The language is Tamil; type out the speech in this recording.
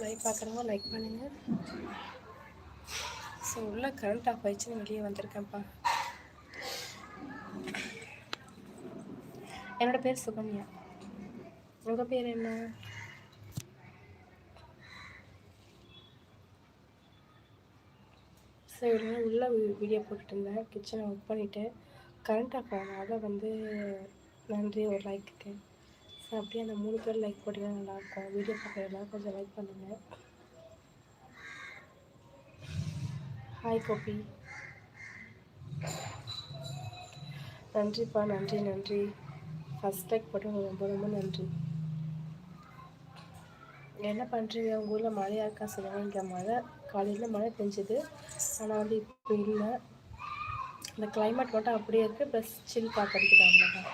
லைக் பார்க்குறவங்க லைக் பண்ணுங்கள். ஸோ உள்ள கரண்ட் ஆஃப் ஆயிடுச்சுன்னு வெளியே வந்திருக்கேன்ப்பா. என்னோடய பேர் சுகன்யா. உங்கள் பேர் என்ன? ஸோ இவ்வளோ உள்ள வீடியோ போட்டுட்டு இருந்தேன். கிச்சனை ஒர்க் பண்ணிவிட்டு கரண்ட் ஆஃப் ஆனதால் வந்து நன்றி ஒரு லைக்குக்கு. ஸோ அப்படியே அந்த 3 பேர் லைக் போட்டிங்கன்னா நல்லாயிருக்கும். வீடியோ பார்க்குற எல்லாரும் கொஞ்சம் லைக் பண்ணுங்கள். ஹாய் கோபி. நன்றிப்பா, நன்றி நன்றி. ஃபஸ்ட் லைக் போட்டு ரொம்ப ரொம்ப நன்றி. என்ன பண்ணுறீங்க? உங்கள் ஊரில் மழையாக இருக்கா சொல்லுங்கள். இங்கே மழை காலையில் மழை பெஞ்சுது, ஆனால் வந்து இப்போ இல்லை. இந்த கிளைமேட் மட்டும் அப்படியே இருக்குது. ப்ளஸ் சில் காற்றடிக்குது, அவ்வளோதான்.